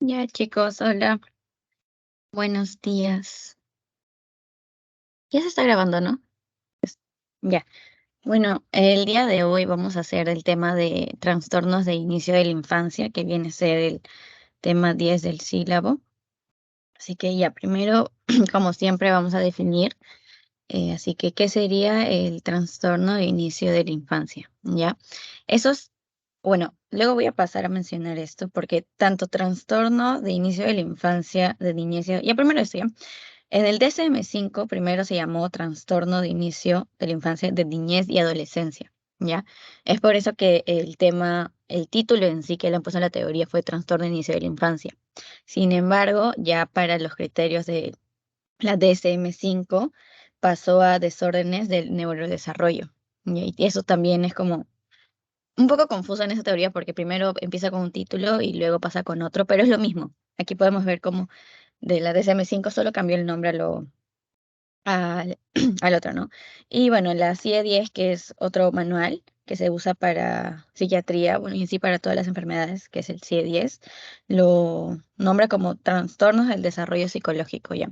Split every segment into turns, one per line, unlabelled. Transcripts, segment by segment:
Ya chicos, hola, buenos días. Ya se está grabando, ¿no? Ya. Bueno, el día de hoy vamos a hacer el tema de trastornos de inicio de la infancia, que viene a ser el tema 10 del sílabo. Así que ya primero, como siempre, vamos a definir, así que, ¿qué sería el trastorno de inicio de la infancia? ¿Ya? Esos, bueno, luego voy a pasar a mencionar esto, porque tanto trastorno de inicio de la infancia, de niñez, ya primero esto, ¿ya? En el DSM-5 primero se llamó trastorno de inicio de la infancia, de niñez y adolescencia, ¿ya? Es por eso que el tema, el título en sí que le han puesto en la teoría fue trastorno de inicio de la infancia. Sin embargo, ya para los criterios de la DSM-5 pasó a desórdenes del neurodesarrollo, ¿ya? Y eso también es como un poco confuso en esa teoría porque primero empieza con un título y luego pasa con otro, pero es lo mismo. Aquí podemos ver cómo de la DSM-5 solo cambió el nombre al, al otro, ¿no? Y bueno, la CIE-10, que es otro manual que se usa para psiquiatría, bueno, y en sí para todas las enfermedades, que es el CIE-10, lo nombra como trastornos del desarrollo psicológico, ¿ya?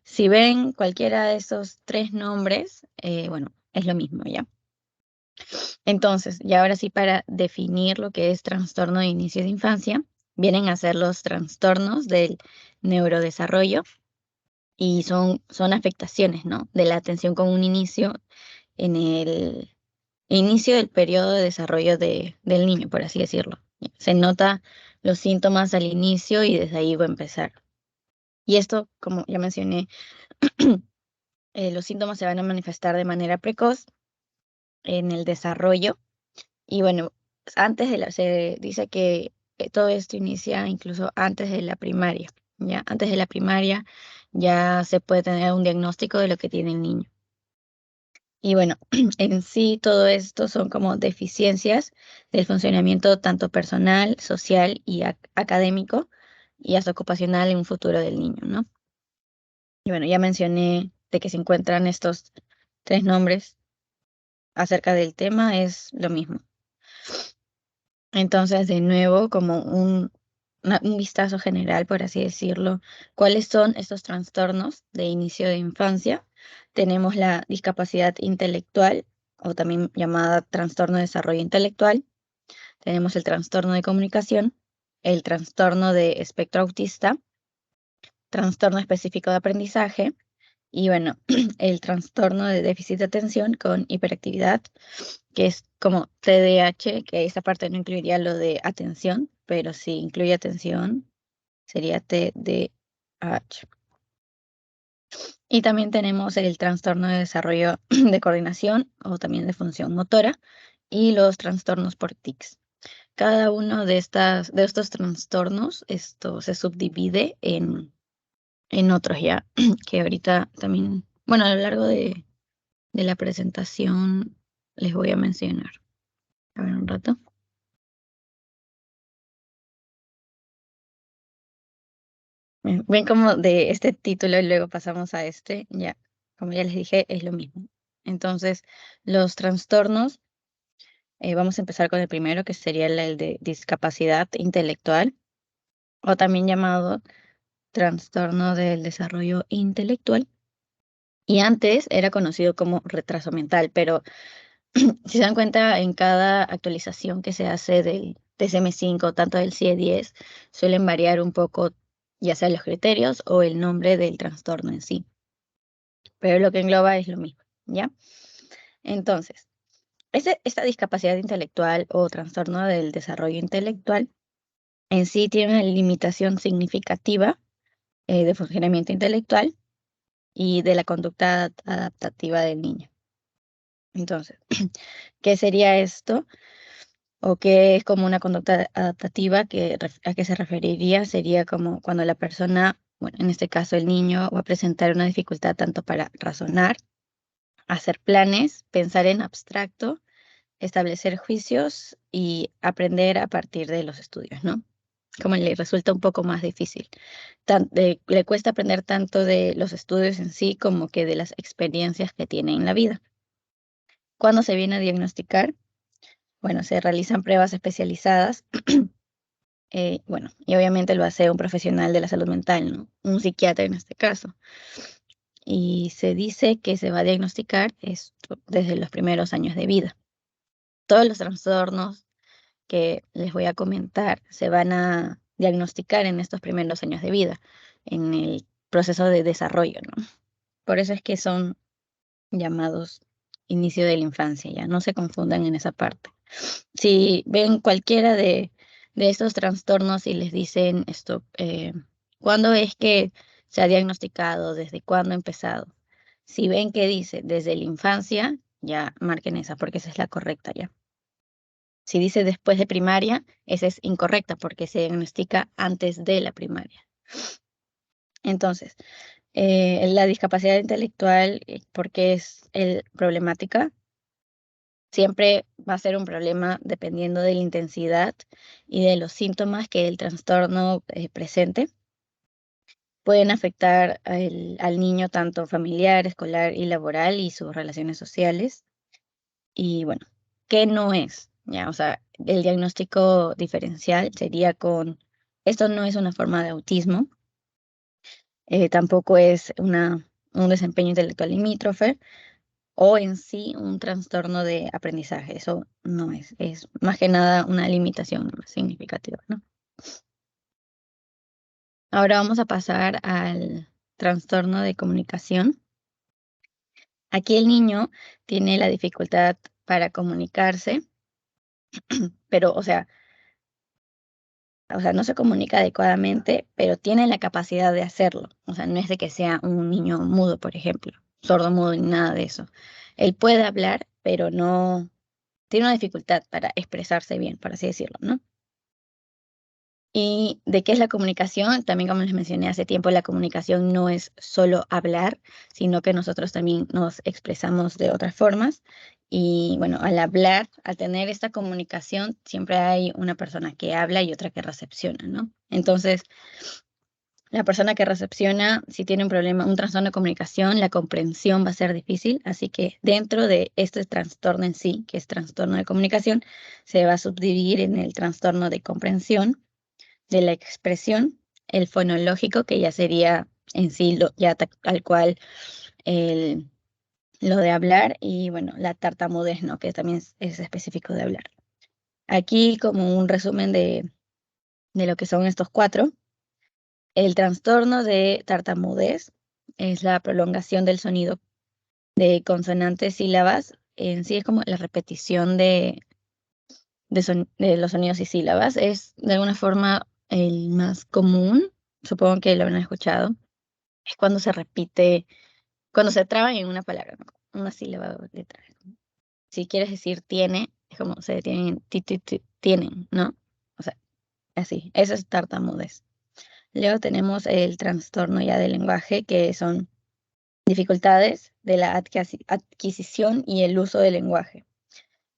Si ven cualquiera de esos tres nombres, bueno, es lo mismo, ¿ya? Entonces, y ahora sí, para definir lo que es trastorno de inicio de infancia, vienen a ser los trastornos del neurodesarrollo y son afectaciones, ¿no? De la atención con un inicio en el inicio del periodo de desarrollo del niño, por así decirlo. Se nota los síntomas al inicio y desde ahí va a empezar. Y esto, como ya mencioné, los síntomas se van a manifestar de manera precoz en el desarrollo. Y bueno, se dice que todo esto inicia incluso antes de la primaria, ¿ya? Antes de la primaria ya se puede tener un diagnóstico de lo que tiene el niño. Y bueno, en sí todo esto son como deficiencias del funcionamiento tanto personal, social y académico y hasta ocupacional en un futuro del niño, ¿no? Y bueno, ya mencioné de que se encuentran estos tres nombres acerca del tema, es lo mismo. Entonces, de nuevo, como un vistazo general, por así decirlo, ¿cuáles son estos trastornos de inicio de infancia? Tenemos la discapacidad intelectual, o también llamada trastorno de desarrollo intelectual. Tenemos el trastorno de comunicación, el trastorno de espectro autista, trastorno específico de aprendizaje y, bueno, el trastorno de déficit de atención con hiperactividad, que es como TDAH, que esa parte no incluiría lo de atención, pero si incluye atención, sería TDAH. Y también tenemos el trastorno de desarrollo de coordinación o también de función motora y los trastornos por tics. Cada uno de estos trastornos, esto se subdivide en otros ya, que ahorita también, bueno, a lo largo de la presentación les voy a mencionar. A ver un rato. Ven como de este título y luego pasamos a este, ya, como ya les dije, es lo mismo. Entonces, los trastornos, vamos a empezar con el primero, que sería el de discapacidad intelectual, o también llamado trastorno del desarrollo intelectual. Y antes era conocido como retraso mental, pero si se dan cuenta, en cada actualización que se hace del DSM-5, tanto del CIE-10, suelen variar un poco, ya sea los criterios o el nombre del trastorno en sí, pero lo que engloba es lo mismo, ¿ya? Entonces, esta discapacidad intelectual o trastorno del desarrollo intelectual en sí tiene una limitación significativa de funcionamiento intelectual y de la conducta adaptativa del niño. Entonces, ¿qué sería esto? O qué es como una conducta adaptativa, a qué se referiría, sería como cuando la persona, bueno, en este caso el niño, va a presentar una dificultad tanto para razonar, hacer planes, pensar en abstracto, establecer juicios y aprender a partir de los estudios, ¿no? Como le resulta un poco más difícil. Le cuesta aprender tanto de los estudios en sí como que de las experiencias que tiene en la vida. ¿Cuándo se viene a diagnosticar? Bueno, se realizan pruebas especializadas Bueno, y obviamente lo hace un profesional de la salud mental, ¿no? Un psiquiatra en este caso. Y se dice que se va a diagnosticar esto desde los primeros años de vida. Todos los trastornos que les voy a comentar se van a diagnosticar en estos primeros años de vida, en el proceso de desarrollo, ¿no? Por eso es que son llamados inicio de la infancia, ya no se confundan en esa parte. Si ven cualquiera de estos trastornos y les dicen esto, ¿cuándo es que se ha diagnosticado? ¿Desde cuándo ha empezado? Si ven que dice desde la infancia, ya marquen esa, porque esa es la correcta ya. Si dice después de primaria, esa es incorrecta, porque se diagnostica antes de la primaria. Entonces, la discapacidad intelectual, ¿por qué es problemática? Siempre va a ser un problema dependiendo de la intensidad y de los síntomas que el trastorno presente. Pueden afectar al niño tanto familiar, escolar y laboral y sus relaciones sociales. Y bueno, ¿qué no es? Ya, o sea, el diagnóstico diferencial sería esto no es una forma de autismo, tampoco es un desempeño intelectual limítrofe, o en sí un trastorno de aprendizaje. Eso no es más que nada una limitación más significativa, ¿no? Ahora vamos a pasar al trastorno de comunicación. Aquí el niño tiene la dificultad para comunicarse, pero, o sea, no se comunica adecuadamente, pero tiene la capacidad de hacerlo. O sea, no es de que sea un niño mudo, por ejemplo, sordo mudo ni nada de eso. Él puede hablar, pero no tiene una dificultad para expresarse bien, por así decirlo, ¿no? ¿Y de qué es la comunicación? También, como les mencioné hace tiempo, la comunicación no es solo hablar, sino que nosotros también nos expresamos de otras formas. Y bueno, al hablar, al tener esta comunicación, siempre hay una persona que habla y otra que recepciona, ¿no? Entonces, la persona que recepciona, si tiene un problema, un trastorno de comunicación, la comprensión va a ser difícil. Así que dentro de este trastorno en sí, que es trastorno de comunicación, se va a subdividir en el trastorno de comprensión, de la expresión, el fonológico, que ya sería en sí ya tal cual lo de hablar, y bueno, la tartamudez, ¿no? Que también es específico de hablar. Aquí como un resumen de lo que son estos cuatro. El trastorno de tartamudez es la prolongación del sonido de consonantes, sílabas. En sí es como la repetición de los sonidos y sílabas. Es de alguna forma el más común, supongo que lo habrán escuchado. Es cuando se repite, cuando se traba en una palabra, ¿no? Una sílaba o letra. Si quieres decir tiene, es como se detienen en tienen, ¿no? O sea, así. Eso es tartamudez. Luego tenemos el trastorno ya del lenguaje, que son dificultades de la adquisición y el uso del lenguaje.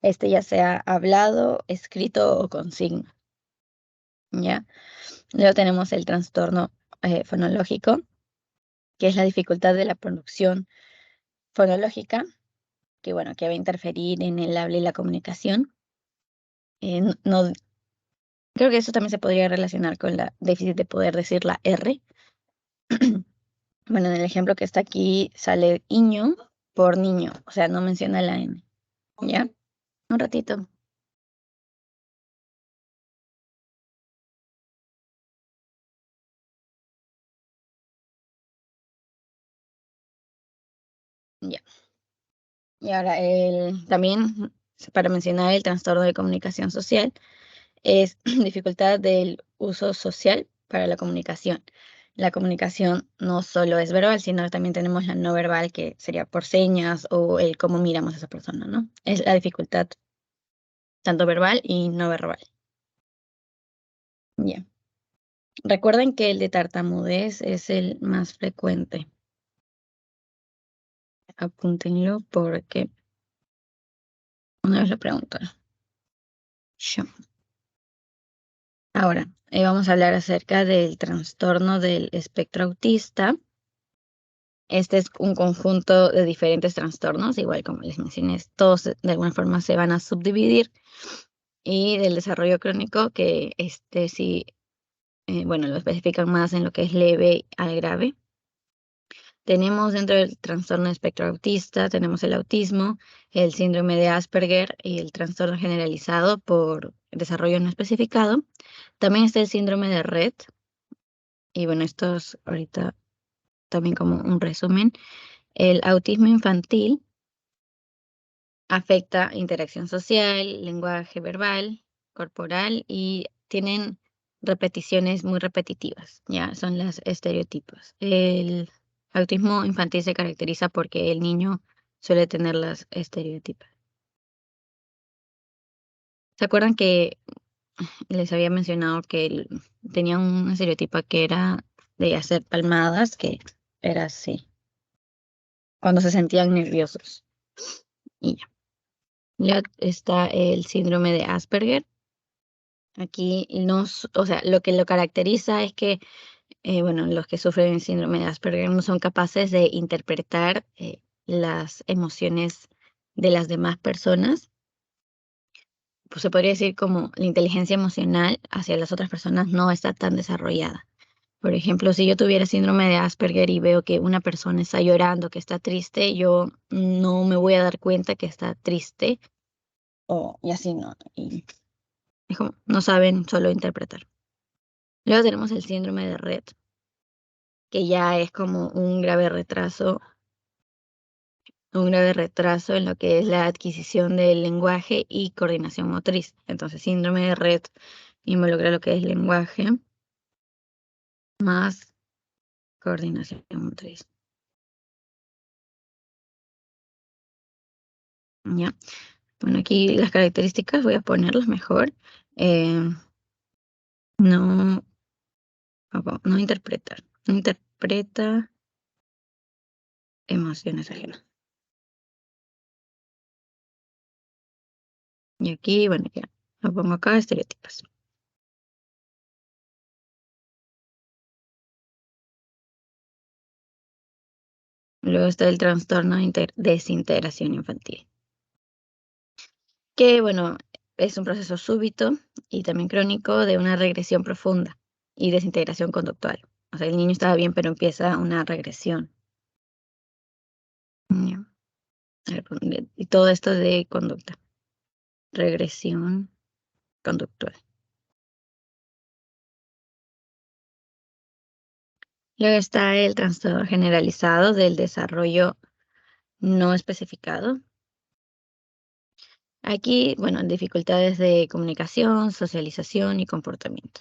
Este ya sea hablado, escrito o con signo, ¿ya? Luego tenemos el trastorno fonológico, que es la dificultad de la producción fonológica, que bueno, que va a interferir en el habla y la comunicación. No, creo que eso también se podría relacionar con la déficit de poder decir la R. Bueno, en el ejemplo que está aquí sale iño por niño, o sea, no menciona la N, ¿ya? Un ratito. Ya. Y ahora, también, para mencionar el trastorno de comunicación social, es dificultad del uso social para la comunicación. La comunicación no solo es verbal, sino que también tenemos la no verbal, que sería por señas o el cómo miramos a esa persona, ¿no? Es la dificultad tanto verbal y no verbal. Ya. Recuerden que el de tartamudez es el más frecuente. Apúntenlo porque una vez lo preguntaron. Ya. Ahora, vamos a hablar acerca del trastorno del espectro autista. Este es un conjunto de diferentes trastornos, igual como les mencioné, todos de alguna forma se van a subdividir. y del desarrollo crónico, que sí, bueno, lo especifican más en lo que es leve al grave. Tenemos dentro del trastorno de espectro autista, tenemos el autismo, el síndrome de Asperger y el trastorno generalizado por desarrollo no especificado. También está el síndrome de Rett. Y bueno, esto es ahorita también como un resumen. El autismo infantil afecta interacción social, lenguaje verbal, corporal y tienen repeticiones muy repetitivas, ya son los estereotipos. El autismo infantil se caracteriza porque el niño suele tener las estereotipas. ¿Se acuerdan que les había mencionado que tenía un estereotipo que era de hacer palmadas, que era así, cuando se sentían nerviosos? Y ya. Ya está el síndrome de Asperger. Aquí no, o sea, lo que lo caracteriza es que, bueno, los que sufren el síndrome de Asperger no son capaces de interpretar las emociones de las demás personas. Pues se podría decir como la inteligencia emocional hacia las otras personas no está tan desarrollada. Por ejemplo, si yo tuviera síndrome de Asperger y veo que una persona está llorando, que está triste, yo no me voy a dar cuenta que está triste y así no. Y es como, no saben solo interpretar. Luego tenemos el síndrome de Rett, que ya es como un grave retraso en lo que es la adquisición del lenguaje y coordinación motriz. Entonces, síndrome de Rett involucra lo que es lenguaje más coordinación motriz. ¿Ya? Bueno, aquí las características voy a ponerlas mejor. Eh, no, no interpretar. No interpreta emociones ajenas. Y aquí, bueno, ya lo pongo acá, estereotipos. Luego está el trastorno de desintegración infantil, que bueno, es un proceso súbito y también crónico de una regresión profunda y desintegración conductual. O sea, el niño estaba bien, pero empieza una regresión. Ya. Y todo esto de conducta, regresión conductual. Luego está el trastorno generalizado del desarrollo no especificado. Aquí, bueno, dificultades de comunicación, socialización y comportamiento.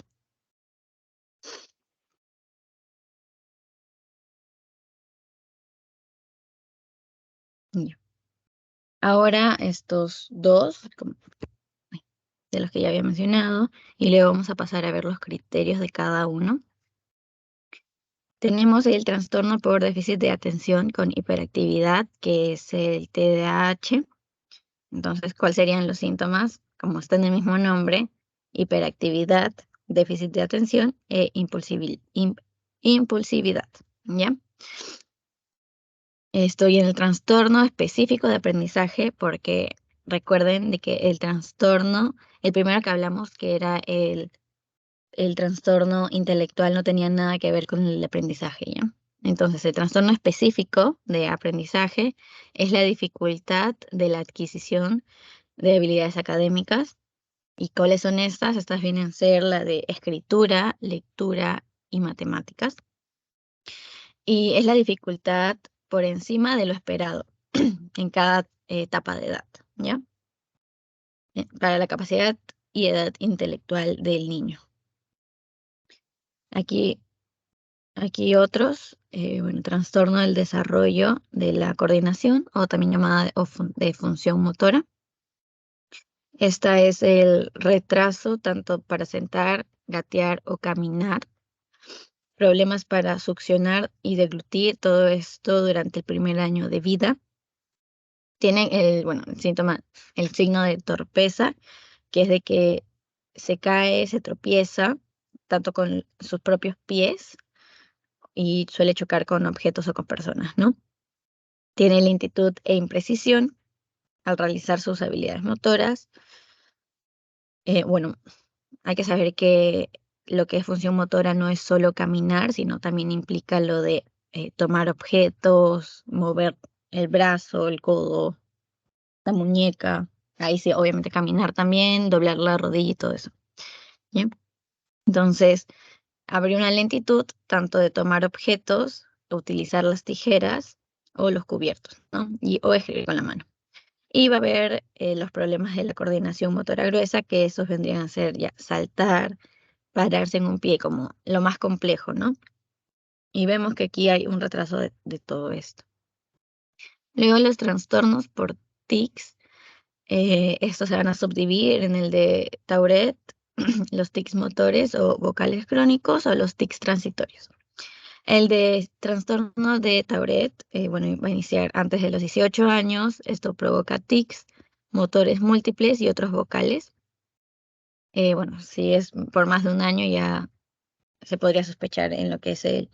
Ya. Ahora estos dos, de los que ya había mencionado, y luego vamos a pasar a ver los criterios de cada uno. Tenemos el trastorno por déficit de atención con hiperactividad, que es el TDAH. Entonces, ¿cuáles serían los síntomas? Como está en el mismo nombre, hiperactividad, déficit de atención e impulsividad, ¿ya? Estoy en el trastorno específico de aprendizaje porque recuerden de que el trastorno, el primero que hablamos, que era el trastorno intelectual, no tenía nada que ver con el aprendizaje, ¿ya? Entonces, el trastorno específico de aprendizaje es la dificultad de la adquisición de habilidades académicas. ¿Y cuáles son estas? Estas vienen a ser la de escritura, lectura y matemáticas. Y es la dificultad por encima de lo esperado en cada etapa de edad, ¿ya? Para la capacidad y edad intelectual del niño. Aquí, aquí otros, bueno, trastorno del desarrollo de la coordinación o también llamada de función motora. Esta es el retraso tanto para sentar, gatear o caminar, problemas para succionar y deglutir, todo esto durante el primer año de vida. Tienen bueno, el síntoma, el signo de torpeza, que es de que se cae, se tropieza, tanto con sus propios pies y suele chocar con objetos o con personas, ¿no? Tiene lentitud e imprecisión al realizar sus habilidades motoras. Bueno, hay que saber que lo que es función motora no es solo caminar, sino también implica lo de tomar objetos, mover el brazo, el codo, la muñeca. Ahí sí, obviamente caminar también, doblar la rodilla y todo eso. ¿Bien? Entonces, habría una lentitud tanto de tomar objetos, utilizar las tijeras o los cubiertos, ¿no? O escribir con la mano. Y va a haber los problemas de la coordinación motora gruesa, que esos vendrían a ser ya saltar, pararse en un pie, como lo más complejo, ¿no? Y vemos que aquí hay un retraso de todo esto. Luego los trastornos por tics, estos se van a subdividir en el de Tourette, los tics motores o vocales crónicos o los tics transitorios. El de trastorno de Tourette, bueno, va a iniciar antes de los 18 años. Esto provoca tics, motores múltiples y otros vocales. Bueno, si es por más de un año ya se podría sospechar en lo que es el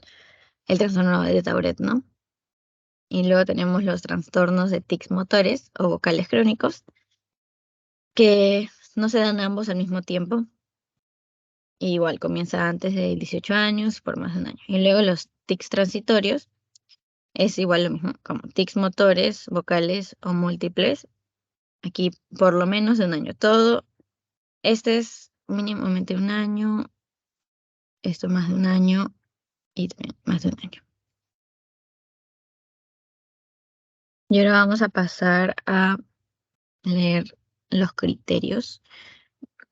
trastorno de Tourette, ¿no? Y luego tenemos los trastornos de tics motores o vocales crónicos, que no se dan ambos al mismo tiempo. Igual comienza antes de 18 años, por más de un año. Y luego los tics transitorios, es igual lo mismo, como tics motores, vocales o múltiples. Aquí por lo menos de un año. Todo, este es mínimamente un año, esto más de un año y también más de un año. Y ahora vamos a pasar a leer los criterios.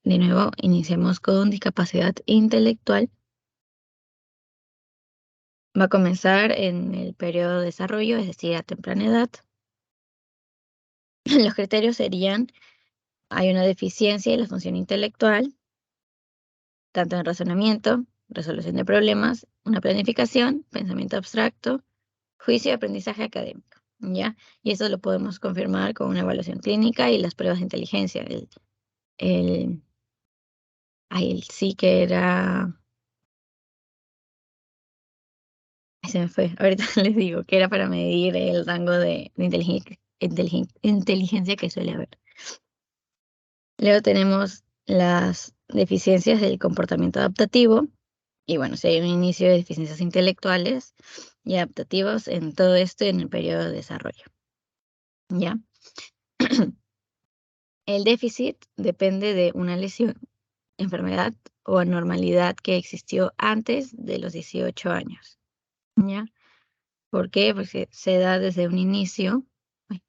De nuevo, iniciamos con discapacidad intelectual. Va a comenzar en el periodo de desarrollo, es decir, a temprana edad. Los criterios serían: hay una deficiencia en la función intelectual, tanto en razonamiento, resolución de problemas, una planificación, pensamiento abstracto, juicio y aprendizaje académico, ¿ya? Y eso lo podemos confirmar con una evaluación clínica y las pruebas de inteligencia. El, el sí que era, se me fue, ahorita les digo, que era para medir el rango de inteligencia que suele haber. Luego tenemos las deficiencias del comportamiento adaptativo. Y bueno, si hay un inicio de deficiencias intelectuales y adaptativas en todo esto en el periodo de desarrollo. ¿Ya? El déficit depende de una lesión, enfermedad o anormalidad que existió antes de los 18 años. ¿Ya? ¿Por qué? Porque se da desde un inicio. Ay,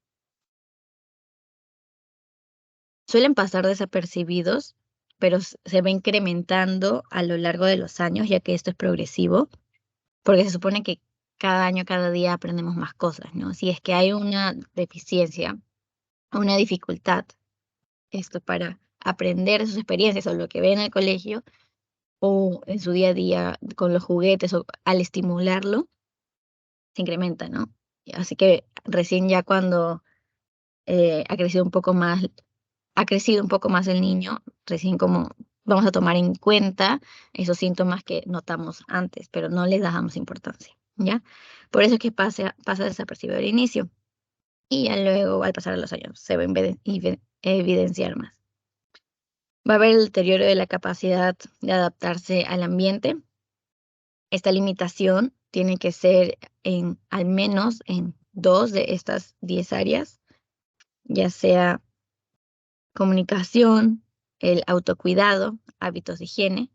suelen pasar desapercibidos, pero se va incrementando a lo largo de los años, ya que esto es progresivo, porque se supone que cada año, cada día aprendemos más cosas, ¿no? Si es que hay una deficiencia, una dificultad, esto para aprender de sus experiencias o lo que ve en el colegio o en su día a día con los juguetes o al estimularlo, se incrementa, ¿no? Así que recién ya cuando ha crecido un poco más el niño, recién como vamos a tomar en cuenta esos síntomas que notamos antes, pero no les damos importancia, ¿ya? Por eso es que pasa desapercibido al inicio y ya luego al pasar los años se va a evidenciar más. Va a haber el deterioro de la capacidad de adaptarse al ambiente. Esta limitación tiene que ser al menos en 2 de estas 10 áreas, ya sea comunicación, el autocuidado, hábitos de higiene,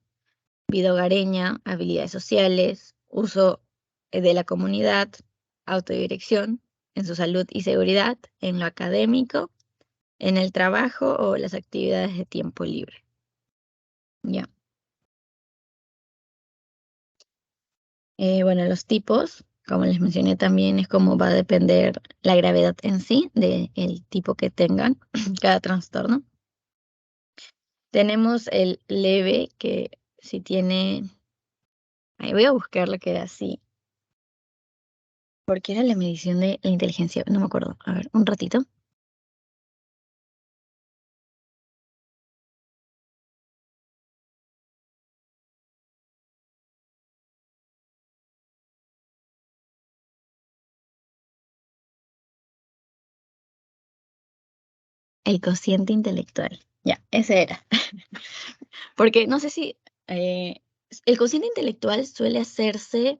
vida hogareña, habilidades sociales, uso de la comunidad, autodirección, en su salud y seguridad, en lo académico, en el trabajo o las actividades de tiempo libre. Ya. Bueno, los tipos, como les mencioné también, es como va a depender la gravedad en sí del tipo que tengan cada trastorno. Tenemos el leve, que si tiene, ahí voy a buscar lo que era así, porque era la medición de la inteligencia, no me acuerdo. A ver, un ratito. El cociente intelectual. Ya, ese era. Porque no sé si el cociente intelectual suele hacerse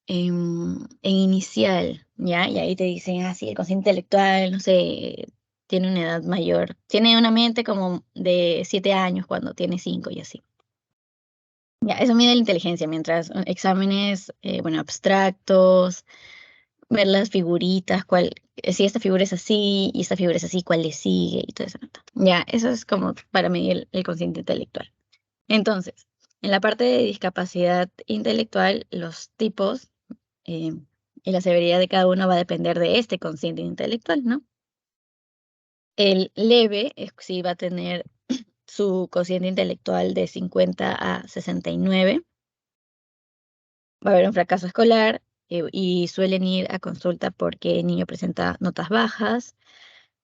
en inicial, ¿ya? Y ahí te dicen, ah, sí, el cociente intelectual, no sé, tiene una edad mayor. Tiene una mente como de 7 años cuando tiene 5 y así. Ya, eso mide la inteligencia, mientras exámenes, bueno, abstractos, ver las figuritas, si esta figura es así y esta figura es así, cuál le sigue y todo eso. Ya, eso es como para medir el consciente intelectual. Entonces, en la parte de discapacidad intelectual, los tipos eh, y la severidad de cada uno va a depender de este consciente intelectual, ¿no? El leve es si va a tener su cociente intelectual de 50 a 69. Va a haber un fracaso escolar y suelen ir a consulta porque el niño presenta notas bajas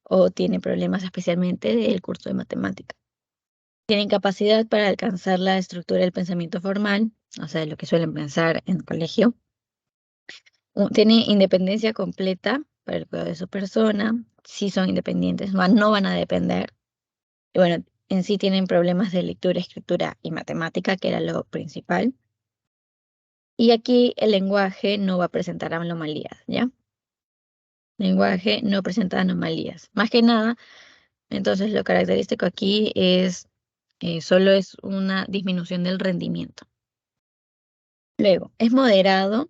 o tiene problemas especialmente del curso de matemática. Tiene incapacidad para alcanzar la estructura del pensamiento formal, o sea, lo que suelen pensar en el colegio. Tiene independencia completa para el cuidado de su persona. Sí son independientes, no van a depender. Y bueno, en sí tienen problemas de lectura, escritura y matemática, que era lo principal. Y aquí el lenguaje no va a presentar anomalías, ¿ya? Lenguaje no presenta anomalías. Más que nada, entonces lo característico aquí es, solo es una disminución del rendimiento. Luego, es moderado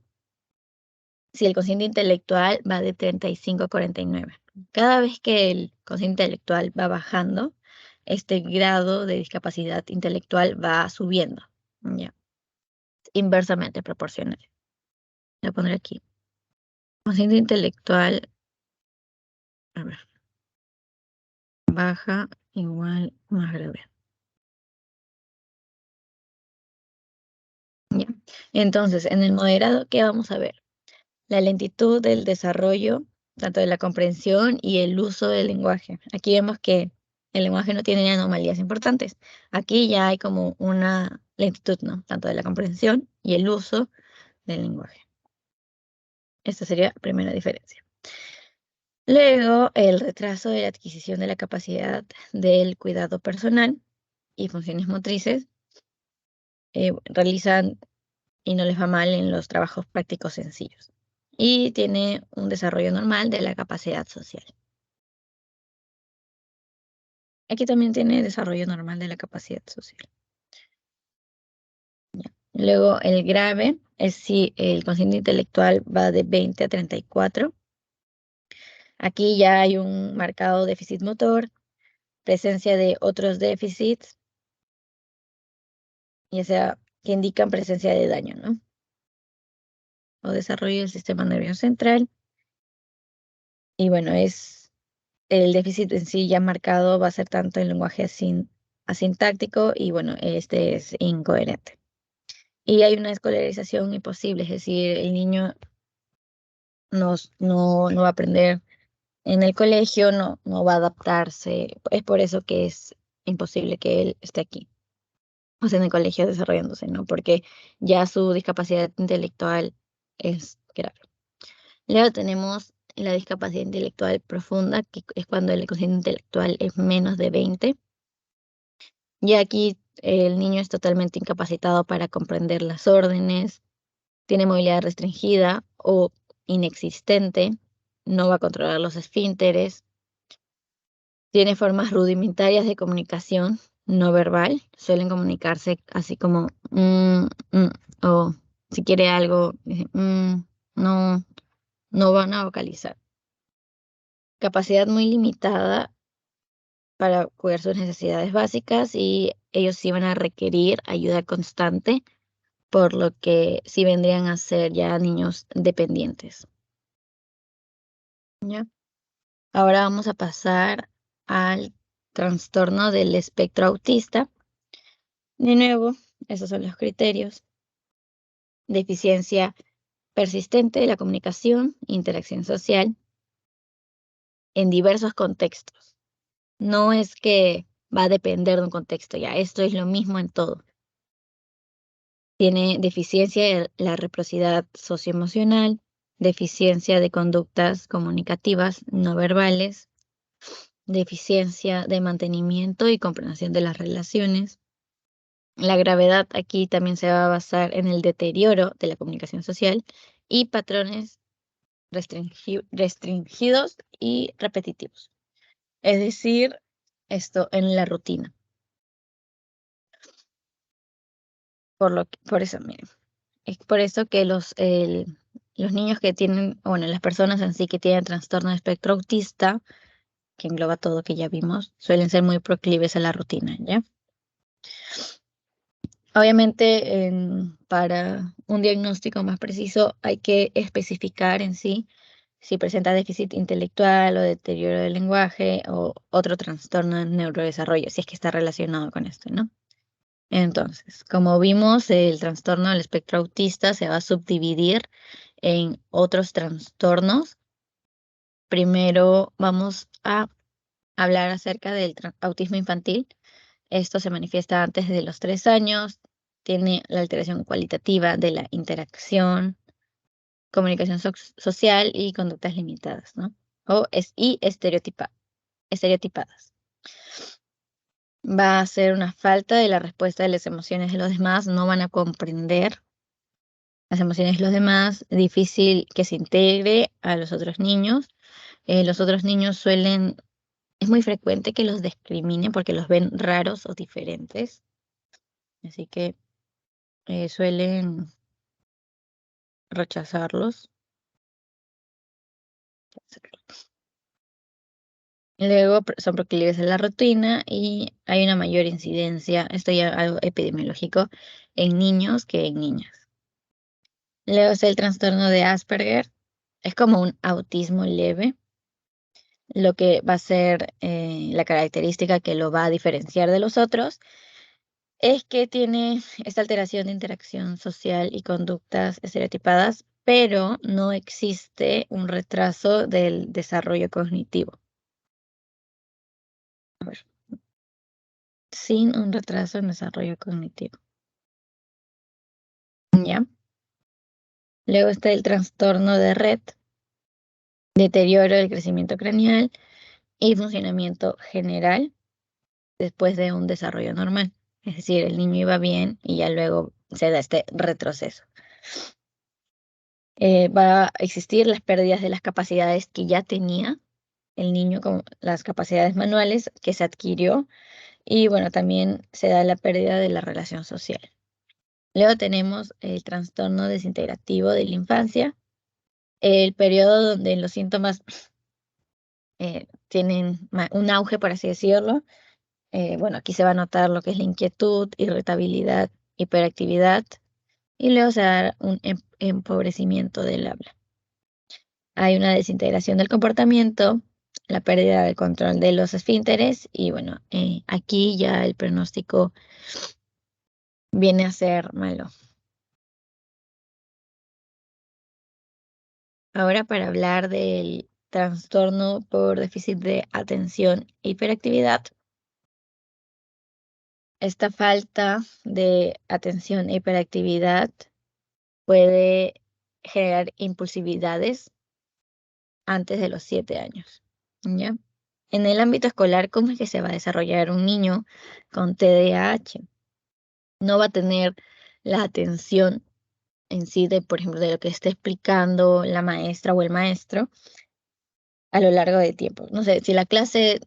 si el cociente intelectual va de 35 a 49. Cada vez que el cociente intelectual va bajando, este grado de discapacidad intelectual va subiendo, ¿ya? Inversamente proporcional. Voy a poner aquí. Cociente intelectual, a ver, baja igual más grave. ¿Ya? Entonces, en el moderado, ¿qué vamos a ver? La lentitud del desarrollo, tanto de la comprensión y el uso del lenguaje. Aquí vemos que el lenguaje no tiene anomalías importantes. Aquí ya hay como una lentitud, ¿no? Tanto de la comprensión y el uso del lenguaje. Esta sería la primera diferencia. Luego, el retraso de la adquisición de la capacidad del cuidado personal y funciones motrices. Realizan y no les va mal en los trabajos prácticos sencillos. Y tiene un desarrollo normal de la capacidad social. Aquí también tiene desarrollo normal de la capacidad social. Ya. Luego, el grave es si el cociente intelectual va de 20 a 34. Aquí ya hay un marcado déficit motor, presencia de otros déficits, ya sea que indican presencia de daño, ¿no? O desarrollo del sistema nervioso central. Y bueno, el déficit en sí ya marcado va a ser tanto el lenguaje asintáctico y bueno, este es incoherente. Y hay una escolarización imposible, es decir, el niño no va a aprender en el colegio, no va a adaptarse. Es por eso que es imposible que él esté aquí, o sea, en el colegio desarrollándose, ¿no? Porque ya su discapacidad intelectual es grave. Luego tenemos la discapacidad intelectual profunda, que es cuando el cociente intelectual es menos de 20. Y aquí el niño es totalmente incapacitado para comprender las órdenes, tiene movilidad restringida o inexistente, no va a controlar los esfínteres, tiene formas rudimentarias de comunicación no verbal, suelen comunicarse así como o si quiere algo, dice, no, no van a vocalizar. Capacidad muy limitada para cubrir sus necesidades básicas y ellos sí van a requerir ayuda constante, por lo que sí vendrían a ser ya niños dependientes. ¿Ya? Ahora vamos a pasar al trastorno del espectro autista. De nuevo, esos son los criterios. Deficiencia persistente de la comunicación, interacción social en diversos contextos. No es que va a depender de un contexto, ya esto es lo mismo en todo. Tiene deficiencia de la reciprocidad socioemocional, deficiencia de conductas comunicativas no verbales, deficiencia de mantenimiento y comprensión de las relaciones. La gravedad aquí también se va a basar en el deterioro de la comunicación social y patrones restringidos y repetitivos. Es decir, esto en la rutina. Por eso, miren, es por eso que los niños que tienen, bueno, las personas en sí que tienen trastorno de espectro autista, que engloba todo que ya vimos, suelen ser muy proclives a la rutina, ¿ya? Obviamente, para un diagnóstico más preciso hay que especificar en sí si presenta déficit intelectual o deterioro del lenguaje o otro trastorno de neurodesarrollo, si es que está relacionado con esto, ¿no? Entonces, como vimos, el trastorno del espectro autista se va a subdividir en otros trastornos. Primero vamos a hablar acerca del autismo infantil. Esto se manifiesta antes de los 3 años, tiene la alteración cualitativa de la interacción, comunicación social y conductas limitadas, ¿no? Y estereotipadas. Va a ser una falta de la respuesta de las emociones de los demás, no van a comprender las emociones de los demás, difícil que se integre a los otros niños. Los otros niños es muy frecuente que los discriminen porque los ven raros o diferentes, así que suelen rechazarlos. Luego son proclives a la rutina y hay una mayor incidencia, esto ya algo epidemiológico, en niños que en niñas. Luego está el trastorno de Asperger, es como un autismo leve, lo que va a ser la característica que lo va a diferenciar de los otros es que tiene esta alteración de interacción social y conductas estereotipadas, pero no existe un retraso del desarrollo cognitivo. A ver, sin un retraso en desarrollo cognitivo. ¿Ya? Luego está el trastorno de Rett, deterioro del crecimiento craneal y funcionamiento general después de un desarrollo normal. Es decir, el niño iba bien y ya luego se da este retroceso. Va a existir las pérdidas de las capacidades que ya tenía el niño, como las capacidades manuales que se adquirió, y bueno, también se da la pérdida de la relación social. Luego tenemos el trastorno desintegrativo de la infancia, el periodo donde los síntomas tienen un auge, por así decirlo. Bueno, aquí se va a notar lo que es la inquietud, irritabilidad, hiperactividad, y luego se da un empobrecimiento del habla. Hay una desintegración del comportamiento, la pérdida del control de los esfínteres y bueno, aquí ya el pronóstico viene a ser malo. Ahora para hablar del trastorno por déficit de atención e hiperactividad, esta falta de atención e hiperactividad puede generar impulsividades antes de los 7 años, ¿ya? En el ámbito escolar, ¿cómo es que se va a desarrollar un niño con TDAH? No va a tener la atención en sí de, por ejemplo, de lo que esté explicando la maestra o el maestro a lo largo de tiempo. No sé, si las clases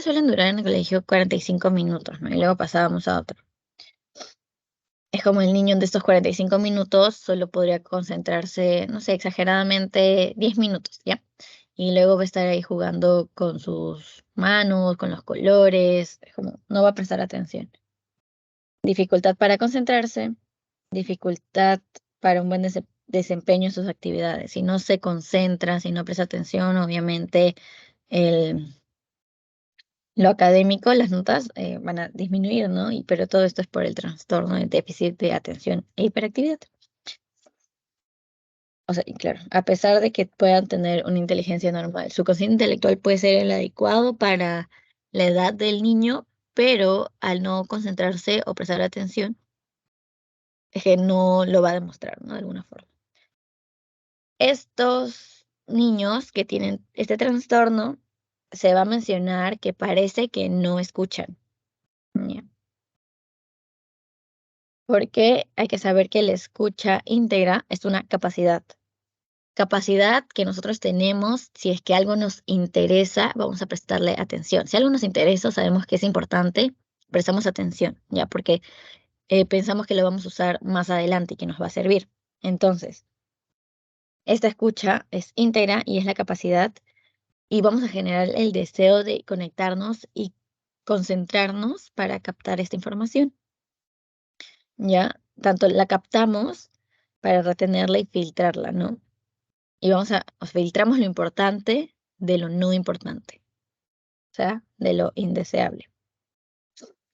suelen durar en el colegio 45 minutos, ¿no? Y luego pasábamos a otro. Es como el niño de estos 45 minutos solo podría concentrarse, no sé, exageradamente 10 minutos, ¿ya? Y luego va a estar ahí jugando con sus manos, con los colores, es como no va a prestar atención. Dificultad para concentrarse, dificultad para un buen desempeño en sus actividades. Si no se concentra, si no presta atención, obviamente el, lo académico, las notas van a disminuir, ¿no? Pero todo esto es por el trastorno de déficit de atención e hiperactividad. O sea, y claro, a pesar de que puedan tener una inteligencia normal, su cociente intelectual puede ser el adecuado para la edad del niño, pero al no concentrarse o prestar atención, es que no lo va a demostrar, ¿no? De alguna forma. Estos niños que tienen este trastorno se va a mencionar que parece que no escuchan. Ya. Porque hay que saber que la escucha íntegra es una capacidad que nosotros tenemos. Si es que algo nos interesa, vamos a prestarle atención. Si algo nos interesa, sabemos que es importante, prestamos atención, ya, porque pensamos que lo vamos a usar más adelante y que nos va a servir. Entonces, esta escucha es íntegra y es la capacidad, y vamos a generar el deseo de conectarnos y concentrarnos para captar esta información, ¿ya? Tanto la captamos para retenerla y filtrarla, ¿no? Y filtramos lo importante de lo no importante, o sea, de lo indeseable.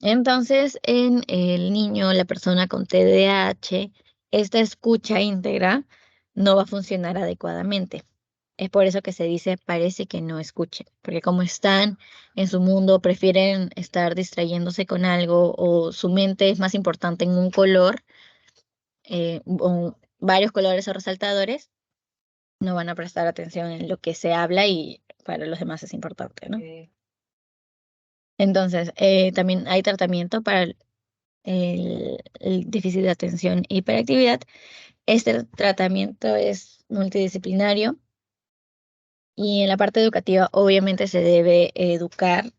Entonces, en el niño, la persona con TDAH, esta escucha íntegra no va a funcionar adecuadamente. Es por eso que se dice parece que no escuchen, porque como están en su mundo, prefieren estar distrayéndose con algo, o su mente es más importante en un color, o varios colores o resaltadores, no van a prestar atención en lo que se habla y para los demás es importante, ¿no? Entonces, también hay tratamiento para el déficit de atención e hiperactividad. Este tratamiento es multidisciplinario y en la parte educativa obviamente se debe educar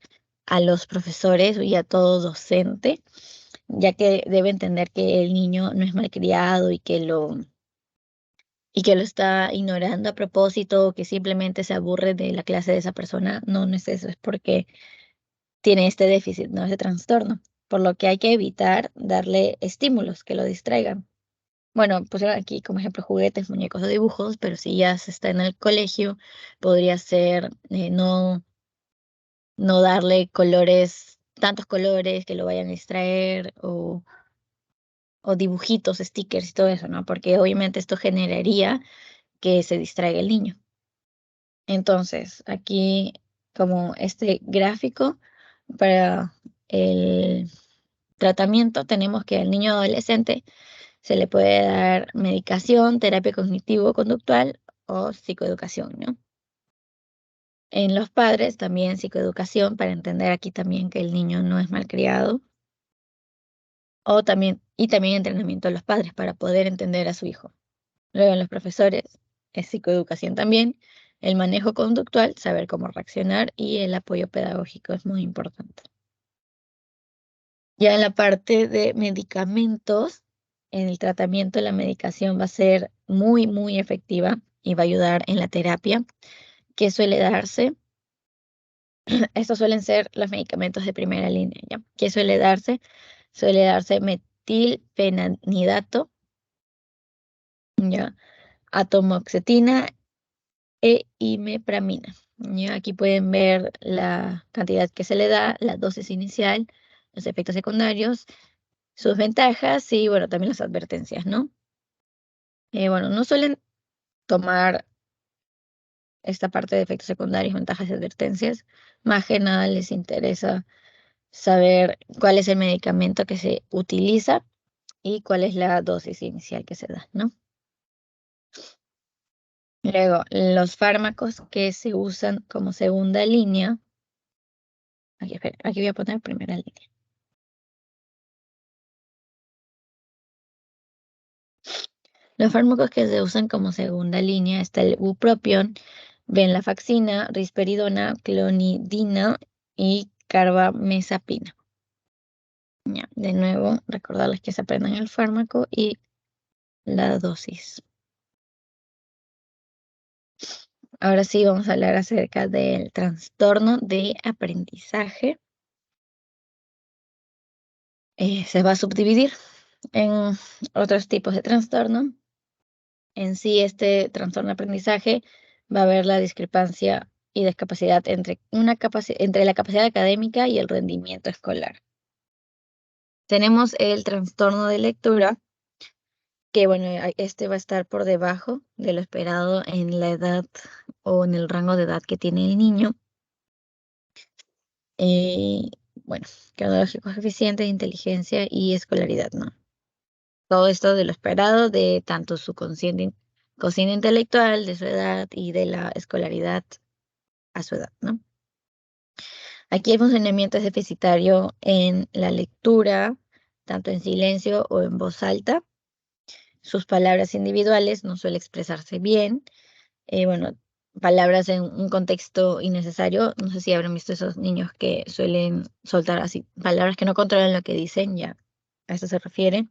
a los profesores y a todo docente, ya que debe entender que el niño no es malcriado y que lo está ignorando a propósito, o que simplemente se aburre de la clase de esa persona. No, no es eso, es porque tiene este déficit, no, este trastorno, por lo que hay que evitar darle estímulos que lo distraigan. Bueno, pusieron aquí como ejemplo juguetes, muñecos o dibujos, pero si ya se está en el colegio, podría ser no darle colores, tantos colores que lo vayan a distraer, o dibujitos, stickers y todo eso, ¿no? Porque obviamente esto generaría que se distraiga el niño. Entonces, aquí como este gráfico para el tratamiento, tenemos que al niño adolescente se le puede dar medicación, terapia cognitivo-conductual o psicoeducación, ¿no? En los padres también psicoeducación para entender aquí también que el niño no es malcriado, y también entrenamiento de los padres para poder entender a su hijo. Luego en los profesores es psicoeducación también, el manejo conductual, saber cómo reaccionar, y el apoyo pedagógico es muy importante. Ya en la parte de medicamentos, en el tratamiento, la medicación va a ser muy, muy efectiva y va a ayudar en la terapia. ¿Qué suele darse? Estos suelen ser los medicamentos de primera línea, ¿ya? ¿Qué suele darse? Suele darse metilfenidato, ¿ya? Atomoxetina e imipramina, ¿ya? Aquí pueden ver la cantidad que se le da, la dosis inicial, los efectos secundarios, sus ventajas y, bueno, también las advertencias, ¿no? Bueno, no suelen tomar esta parte de efectos secundarios, ventajas y advertencias. Más que nada les interesa saber cuál es el medicamento que se utiliza y cuál es la dosis inicial que se da, ¿no? Luego, los fármacos que se usan como segunda línea. Aquí, espera, aquí voy a poner primera línea. Los fármacos que se usan como segunda línea está el bupropión, venlafaxina, risperidona, clonidina y carbamazepina. Ya, de nuevo, recordarles que se aprendan el fármaco y la dosis. Ahora sí vamos a hablar acerca del trastorno de aprendizaje. Se va a subdividir en otros tipos de trastorno. En sí, este trastorno de aprendizaje va a haber la discrepancia y discapacidad entre la capacidad académica y el rendimiento escolar. Tenemos el trastorno de lectura, que bueno, este va a estar por debajo de lo esperado en la edad o en el rango de edad que tiene el niño. Eh, bueno, cronológico, coeficiente de inteligencia y escolaridad, ¿no? Todo esto de lo esperado de tanto su cociente intelectual, de su edad y de la escolaridad a su edad, ¿no? Aquí el funcionamiento es deficitario en la lectura, tanto en silencio o en voz alta. Sus palabras individuales no suele expresarse bien. Bueno, palabras en un contexto innecesario. No sé si habrán visto esos niños que suelen soltar así palabras que no controlan lo que dicen, ya a eso se refiere.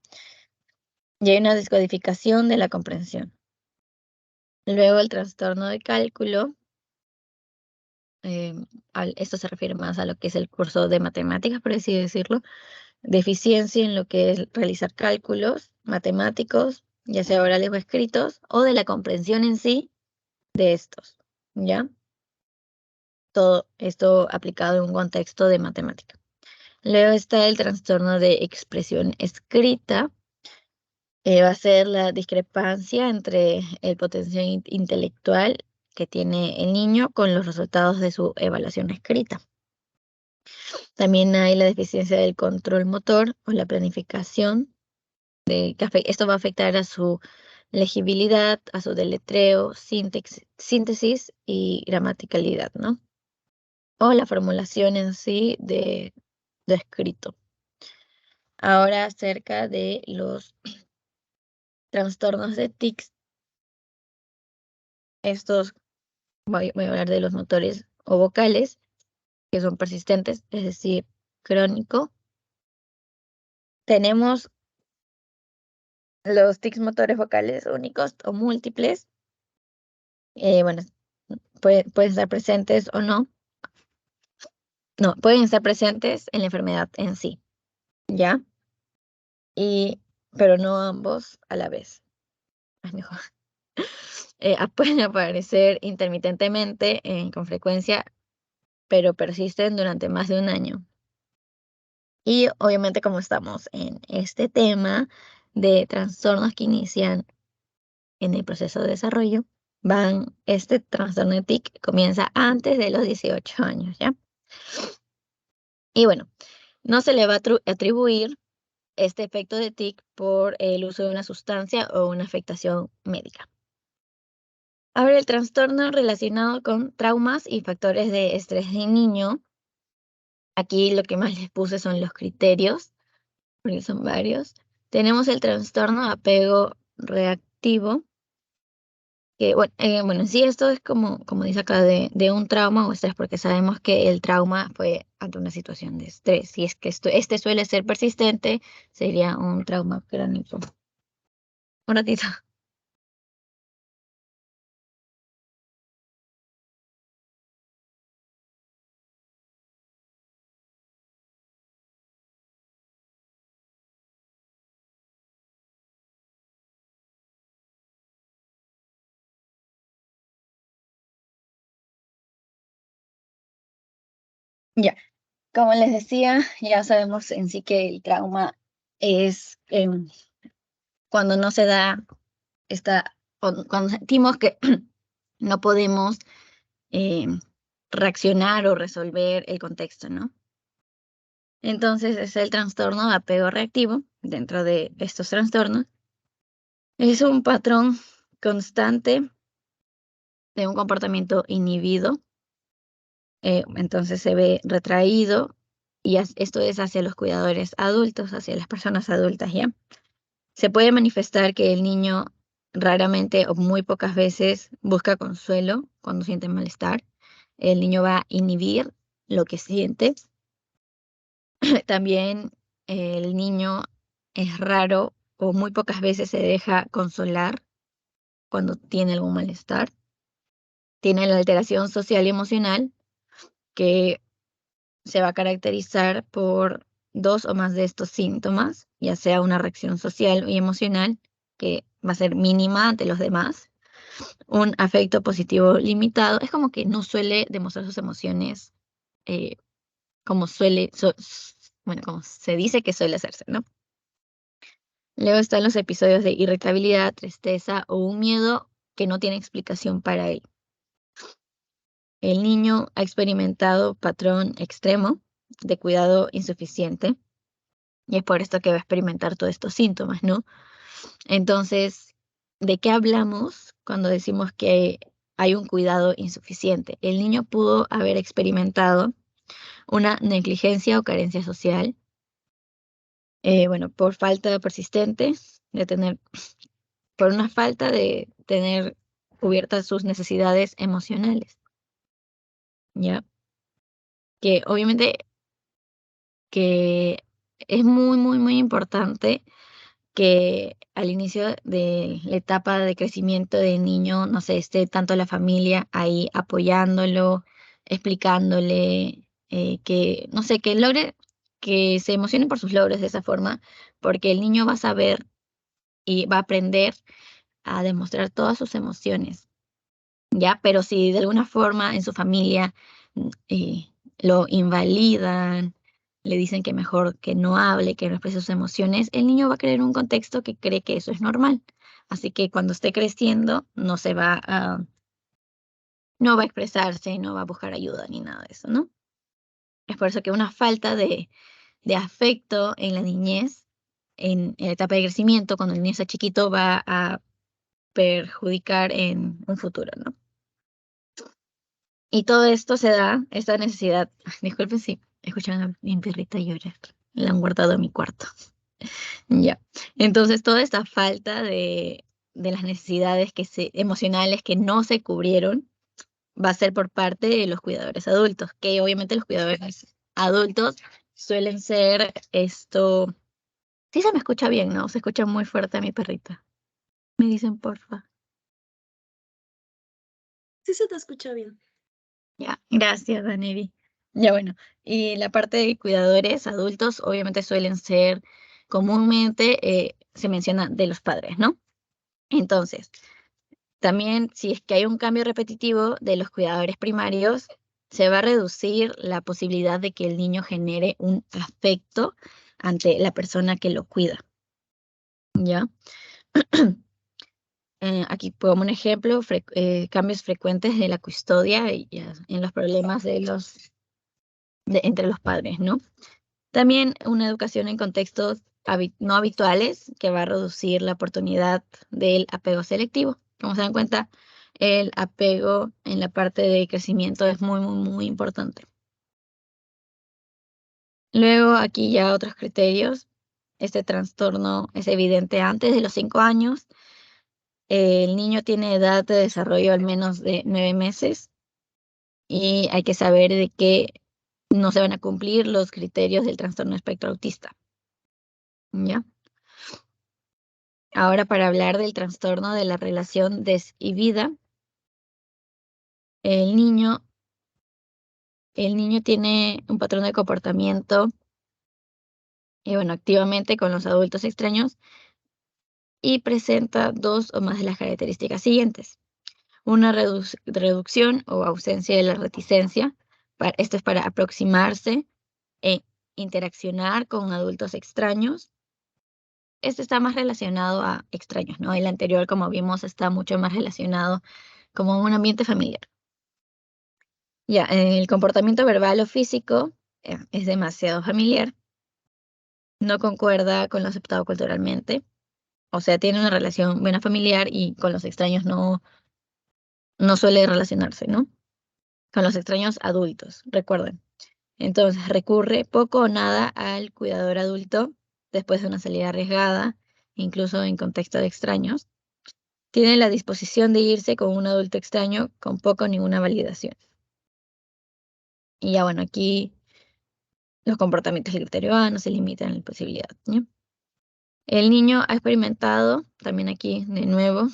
Y hay una descodificación de la comprensión. Luego el trastorno de cálculo. Esto se refiere más a lo que es el curso de matemáticas, por así decirlo. Deficiencia en lo que es realizar cálculos matemáticos, ya sea orales o escritos, o de la comprensión en sí de estos, ¿ya? Todo esto aplicado en un contexto de matemática. Luego está el trastorno de expresión escrita. Va a ser la discrepancia entre el potencial intelectual que tiene el niño con los resultados de su evaluación escrita. También hay la deficiencia del control motor o la planificación. Esto va a afectar a su legibilidad, a su deletreo, síntesis y gramaticalidad, ¿no? O la formulación en sí de escrito. Ahora acerca de los trastornos de tics. Estos, voy a hablar de los motores o vocales, que son persistentes, es decir, crónico. Tenemos los tics motores vocales únicos o múltiples. Bueno, pueden estar presentes o no. No, pueden estar presentes en la enfermedad en sí, ¿ya? Pero no ambos a la vez. Es mejor. Pueden aparecer intermitentemente, con frecuencia, pero persisten durante más de un año. Y obviamente, como estamos en este tema de trastornos que inician en el proceso de desarrollo, este trastorno de TIC comienza antes de los 18 años, ¿ya? Y bueno, no se le va a atribuir este efecto de TIC por el uso de una sustancia o una afectación médica. Ahora, el trastorno relacionado con traumas y factores de estrés del niño. Aquí lo que más les puse son los criterios, porque son varios. Tenemos el trastorno de apego reactivo, que bueno, en sí esto es como dice acá, de un trauma o estrés, porque sabemos que el trauma fue ante una situación de estrés. Si es que este suele ser persistente, sería un trauma crónico. Un ratito. Ya, como les decía, ya sabemos en sí que el trauma es cuando no se da cuando sentimos que no podemos eh, reaccionar o resolver el contexto, ¿no? Entonces es el trastorno de apego reactivo. Dentro de estos trastornos es un patrón constante de un comportamiento inhibido. Entonces se ve retraído y esto es hacia los cuidadores adultos, hacia las personas adultas, ¿ya? Se puede manifestar que el niño raramente o muy pocas veces busca consuelo cuando siente malestar. El niño va a inhibir lo que siente. También el niño es raro o muy pocas veces se deja consolar cuando tiene algún malestar. Tiene la alteración social y emocional que se va a caracterizar por dos o más de estos síntomas, ya sea una reacción social y emocional que va a ser mínima ante los demás, un afecto positivo limitado. Es como que no suele demostrar sus emociones eh, como bueno, como se dice que suele hacerse, ¿no? Luego están los episodios de irritabilidad, tristeza o un miedo que no tiene explicación para él. El niño ha experimentado patrón extremo de cuidado insuficiente y es por esto que va a experimentar todos estos síntomas, ¿no? Entonces, ¿de qué hablamos cuando decimos que hay un cuidado insuficiente? El niño pudo haber experimentado una negligencia o carencia social, bueno, por falta persistente de tener, por una falta de tener cubiertas sus necesidades emocionales, ¿ya? Que obviamente que es muy, muy, muy importante que al inicio de la etapa de crecimiento del niño, no sé, esté tanto la familia ahí apoyándolo, explicándole, que, no sé, que logre, que se emocione por sus logros de esa forma, porque el niño va a saber y va a aprender a demostrar todas sus emociones. ¿Ya? Pero si de alguna forma en su familia lo invalidan, le dicen que mejor que no hable, que no exprese sus emociones, el niño va a creer un contexto que cree que eso es normal. Así que cuando esté creciendo no va a expresarse, no va a buscar ayuda ni nada de eso, ¿no? Es por eso que una falta de afecto en la niñez, en la etapa de crecimiento, cuando el niño está chiquito, va a perjudicar en un futuro, ¿no? Y todo esto se da, esta necesidad, disculpen si escuchan a mi perrita llorar, la han guardado en mi cuarto. Ya. Entonces, toda esta falta de las necesidades emocionales que no se cubrieron va a ser por parte de los cuidadores adultos, que obviamente los cuidadores adultos suelen ser esto. Sí se me escucha bien, ¿no? Se escucha muy fuerte a mi perrita. Me dicen, porfa.
Sí se te escucha bien.
Ya, gracias, Daneri. Ya bueno, y la parte de cuidadores adultos obviamente suelen ser comúnmente, se menciona de los padres, ¿no? Entonces, también si es que hay un cambio repetitivo de los cuidadores primarios, se va a reducir la posibilidad de que el niño genere un afecto ante la persona que lo cuida, ¿ya? Aquí pongo un ejemplo, cambios frecuentes de la custodia en los problemas entre los padres, ¿no? También una educación en contextos no habituales que va a reducir la oportunidad del apego selectivo. Como se dan cuenta, el apego en la parte de crecimiento es muy, muy, muy importante. Luego, aquí ya otros criterios. Este trastorno es evidente antes de los 5 años. El niño tiene edad de desarrollo al menos de 9 meses y hay que saber de que no se van a cumplir los criterios del trastorno espectro autista. ¿Ya? Ahora, para hablar del trastorno de la relación desinhibida, el niño, el niño tiene un patrón de comportamiento, bueno, activamente con los adultos extraños y presenta dos o más de las características siguientes. Una reducción o ausencia de la reticencia. Esto es para aproximarse e interaccionar con adultos extraños. Este está más relacionado a extraños, ¿no? El anterior, como vimos, está mucho más relacionado como un ambiente familiar. Ya, el comportamiento verbal o físico es demasiado familiar, no concuerda con lo aceptado culturalmente, o sea, tiene una relación buena familiar y con los extraños no suele relacionarse, ¿no? Con los extraños adultos, recuerden. Entonces, recurre poco o nada al cuidador adulto después de una salida arriesgada, incluso en contexto de extraños. Tiene la disposición de irse con un adulto extraño con poco o ninguna validación. Y ya bueno, aquí los comportamientos del criterio A no se limitan a la posibilidad, ¿no? El niño ha experimentado, también aquí de nuevo,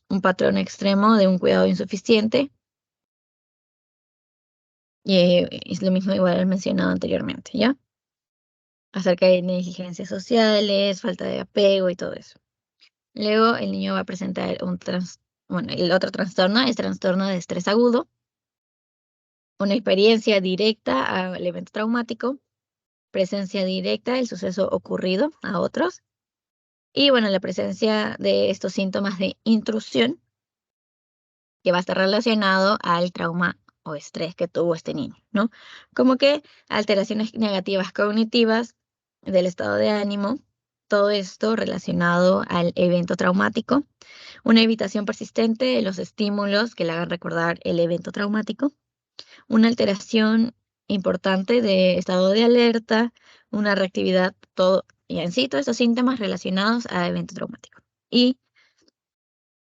un patrón extremo de un cuidado insuficiente. Y es lo mismo igual mencionado anteriormente, ¿ya? Acerca de negligencias sociales, falta de apego y todo eso. Luego el niño va a presentar bueno, el otro trastorno es trastorno de estrés agudo, una experiencia directa al evento traumático, presencia directa del suceso ocurrido a otros, y bueno, la presencia de estos síntomas de intrusión que va a estar relacionado al trauma o estrés que tuvo este niño, ¿no? Como que alteraciones negativas cognitivas del estado de ánimo, todo esto relacionado al evento traumático, una evitación persistente de los estímulos que le hagan recordar el evento traumático, una alteración importante de estado de alerta, una reactividad, todo, y en sí, todos estos síntomas relacionados a evento traumático. Y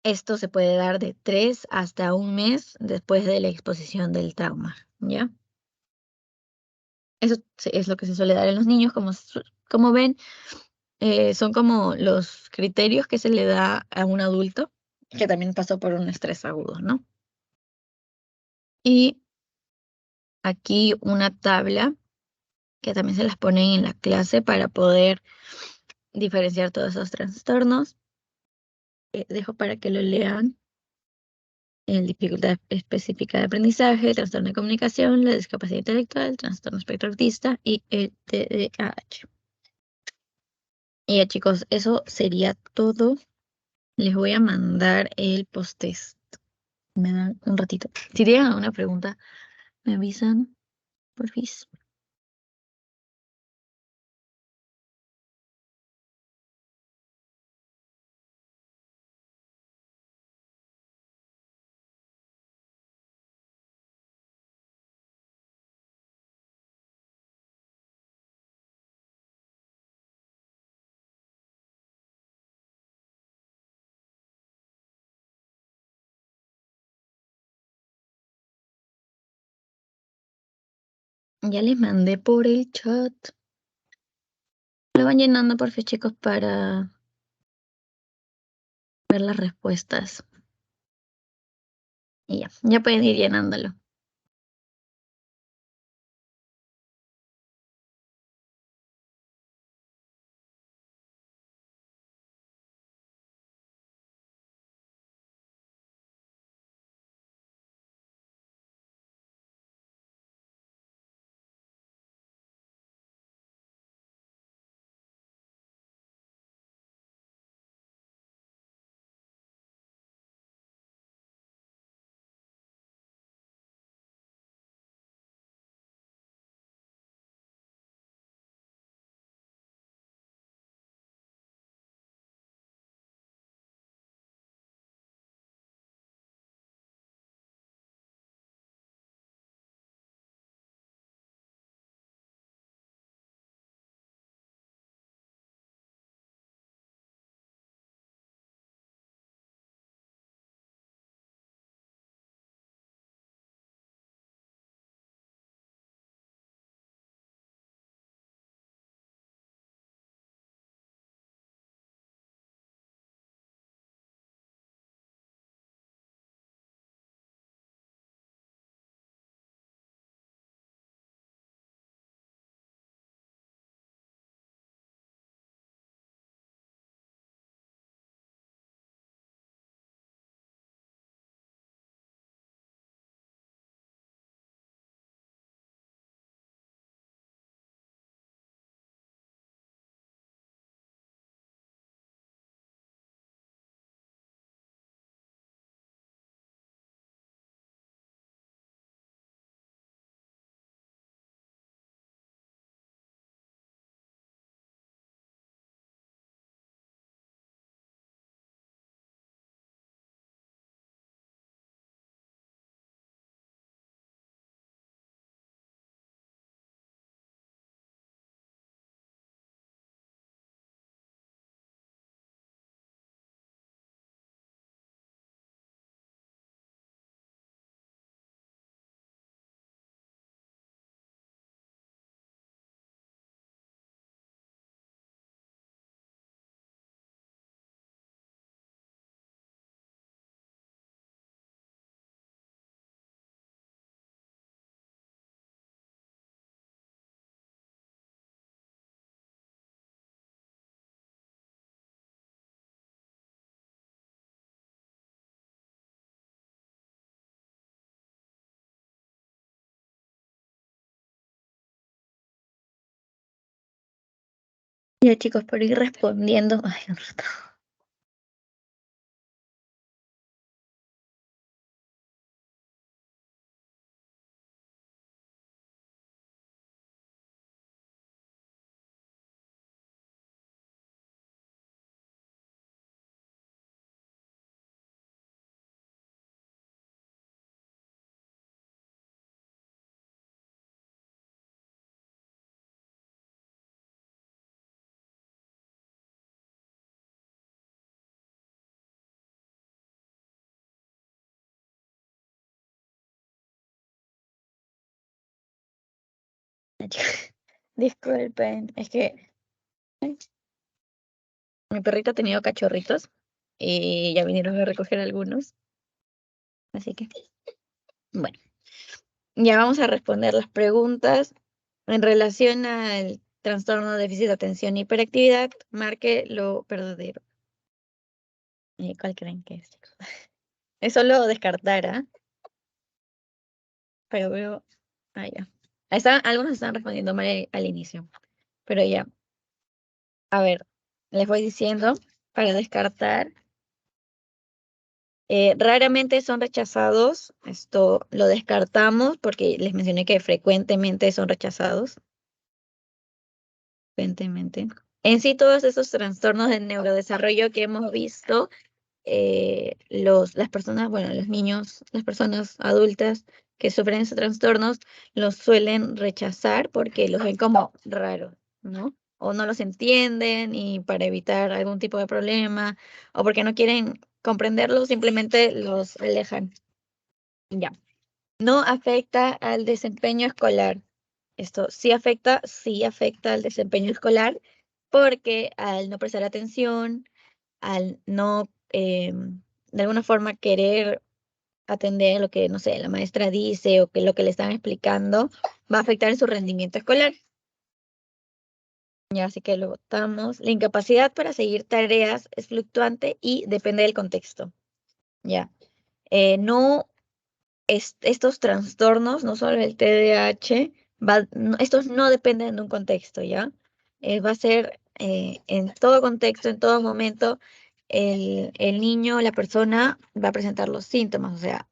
esto se puede dar de 3 hasta un mes después de la exposición del trauma, ¿ya? Eso es lo que se suele dar en los niños, como ven, son como los criterios que se le da a un adulto que también pasó por un estrés agudo, ¿no? Y aquí una tabla que también se las ponen en la clase para poder diferenciar todos esos trastornos. Dejo para que lo lean. El dificultad específica de aprendizaje, el trastorno de comunicación, la discapacidad intelectual, el trastorno espectro autista y el TDAH. Y ya chicos, eso sería todo. Les voy a mandar el post-test. Me dan un ratito. Si tienen alguna pregunta, me avisan, por favor. Ya les mandé por el chat. Lo van llenando, por favor, chicos, para ver las respuestas. Y ya pueden ir llenándolo. Ya chicos, por ir respondiendo. Ay, un rato. Disculpen, es que mi perrito ha tenido cachorritos y ya vinieron a recoger algunos. Así que, bueno, ya vamos a responder las preguntas. En relación al trastorno de déficit de atención y hiperactividad, marque lo verdadero. ¿Cuál creen que es, chicos? Es solo descartar, ¿ah? Pero veo. Ah, ya. Algunos están respondiendo mal al inicio. Pero ya. A ver, les voy diciendo para descartar. Raramente son rechazados. Esto lo descartamos porque les mencioné que frecuentemente son rechazados. Frecuentemente. En sí, todos esos trastornos de neurodesarrollo que hemos visto, las personas, bueno, los niños, las personas adultas que sufren esos trastornos, los suelen rechazar porque los ven como raros, ¿no? O no los entienden y para evitar algún tipo de problema, o porque no quieren comprenderlos, simplemente los alejan. Ya. No afecta al desempeño escolar. Esto sí afecta al desempeño escolar porque al no prestar atención, al no de alguna forma querer atender lo que, no sé, la maestra dice o que lo que le están explicando, va a afectar en su rendimiento escolar. Ya, así que lo votamos. La incapacidad para seguir tareas es fluctuante y depende del contexto. Ya. No, estos trastornos, no solo el TDAH, estos no dependen de un contexto, ¿ya? Va a ser en todo contexto, en todo momento, el niño, la persona va a presentar los síntomas, o sea,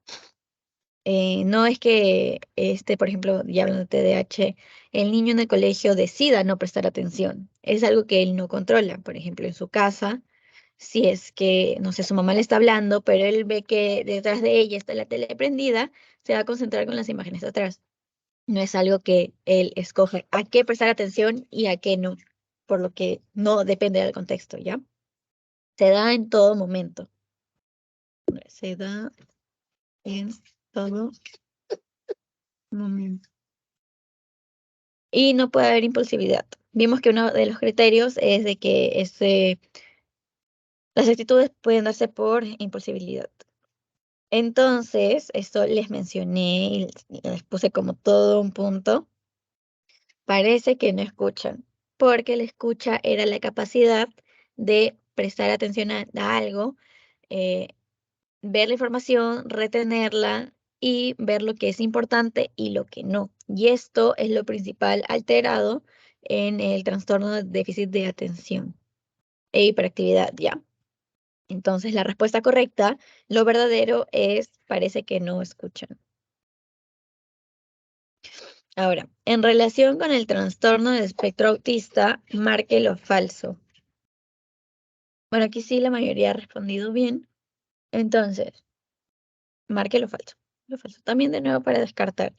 no es que, por ejemplo, ya hablando de TDAH, el niño en el colegio decida no prestar atención, es algo que él no controla, por ejemplo, en su casa, si es que, no sé, su mamá le está hablando, pero él ve que detrás de ella está la tele prendida, se va a concentrar con las imágenes de atrás. No es algo que él escoge a qué prestar atención y a qué no, por lo que no depende del contexto, ¿ya? Se da en todo momento. Se da en todo momento. Y no puede haber impulsividad. Vimos que uno de los criterios es de que las actitudes pueden darse por impulsibilidad. Entonces, esto les mencioné y les puse como todo un punto. Parece que no escuchan, porque la escucha era la capacidad de prestar atención a algo, eh, ver la información, retenerla y ver lo que es importante y lo que no. Y esto es lo principal alterado en el trastorno de déficit de atención e hiperactividad, ¿ya? Entonces, la respuesta correcta, lo verdadero es, parece que no escuchan. Ahora, en relación con el trastorno del espectro autista, marque lo falso. Bueno, aquí sí la mayoría ha respondido bien. Entonces, marque lo falso. Lo falso. También de nuevo para descartar.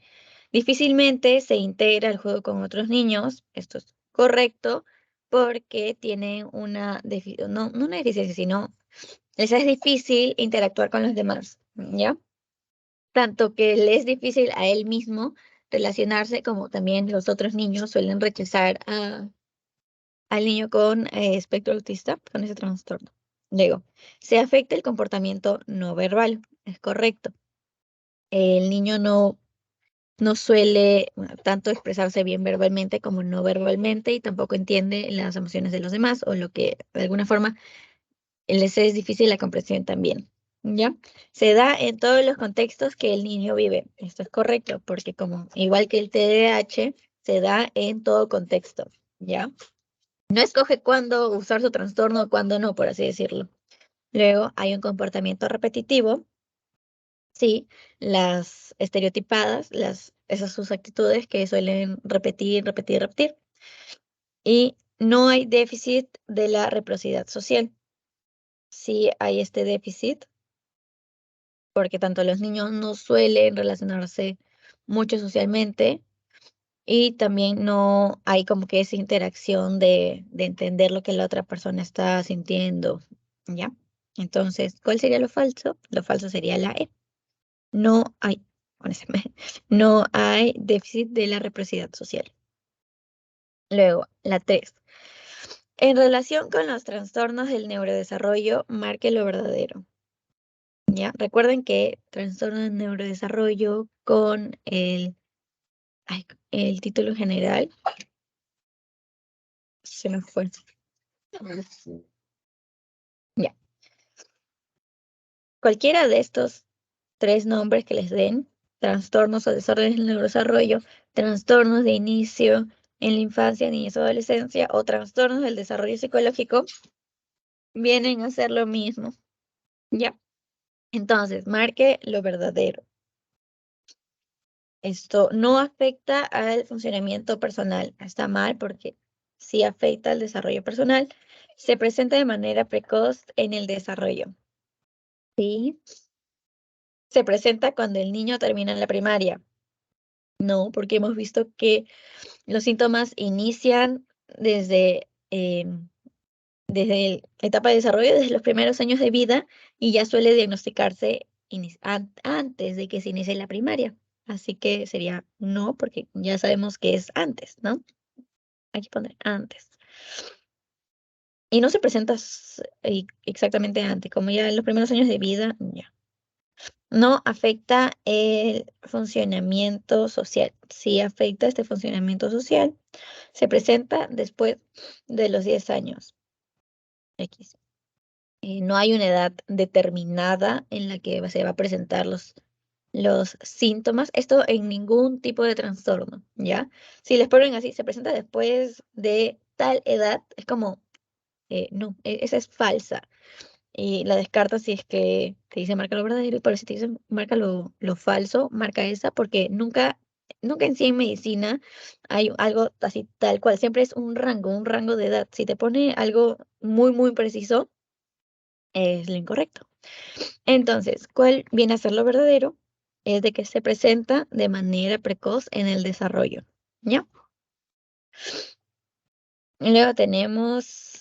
Difícilmente se integra al juego con otros niños. Esto es correcto porque tienen no una deficiencia, sino les es difícil interactuar con los demás, ¿ya? Tanto que le es difícil a él mismo relacionarse, como también los otros niños suelen rechazar al niño con espectro autista, con ese trastorno. Luego, se afecta el comportamiento no verbal, es correcto. El niño no suele tanto expresarse bien verbalmente como no verbalmente y tampoco entiende las emociones de los demás o lo que de alguna forma les es difícil la comprensión también. ¿Ya? Se da en todos los contextos que el niño vive. Esto es correcto, porque como igual que el TDAH, se da en todo contexto. ¿Ya? No escoge cuándo usar su trastorno o cuándo no, por así decirlo. Luego hay un comportamiento repetitivo. Sí, las estereotipadas, esas sus actitudes que suelen repetir, repetir, repetir. Y no hay déficit de la reciprocidad social. Sí hay este déficit porque tanto los niños no suelen relacionarse mucho socialmente y también no hay como que esa interacción de entender lo que la otra persona está sintiendo, ¿ya? Entonces, ¿cuál sería lo falso? Lo falso sería la E. No hay, no hay déficit de la reciprocidad social. Luego, la 3. En relación con los trastornos del neurodesarrollo, marque lo verdadero. ¿Ya? Recuerden que trastorno del neurodesarrollo con el título general se nos fue. Ya. Cualquiera de estos 3 nombres que les den, trastornos o desórdenes del neurodesarrollo, trastornos de inicio en la infancia, niñez o adolescencia o trastornos del desarrollo psicológico, vienen a ser lo mismo. ¿Ya? Entonces, marque lo verdadero. Esto no afecta al funcionamiento personal. Está mal porque sí afecta al desarrollo personal. Se presenta de manera precoz en el desarrollo. Sí. Se presenta cuando el niño termina la primaria. No, porque hemos visto que los síntomas inician desde la etapa de desarrollo, desde los primeros años de vida, y ya suele diagnosticarse antes de que se inicie la primaria. Así que sería no, porque ya sabemos que es antes, ¿no? Hay que poner antes. Y no se presenta exactamente antes, como ya en los primeros años de vida, ya. No afecta el funcionamiento social. Sí afecta este funcionamiento social. Se presenta después de los 10 años. X. No hay una edad determinada en la que se va a presentar los síntomas. Esto en ningún tipo de trastorno, ¿ya? Si les ponen así, se presenta después de tal edad, es como, no, esa es falsa. Y la descarta si es que te dice marca lo verdadero, pero si te dice marca lo falso, marca esa, porque nunca en sí en medicina hay algo así tal cual. Siempre es un rango de edad. Si te pone algo muy, muy preciso, es lo incorrecto. Entonces, ¿cuál viene a ser lo verdadero? Es de que se presenta de manera precoz en el desarrollo, ¿ya? Y luego tenemos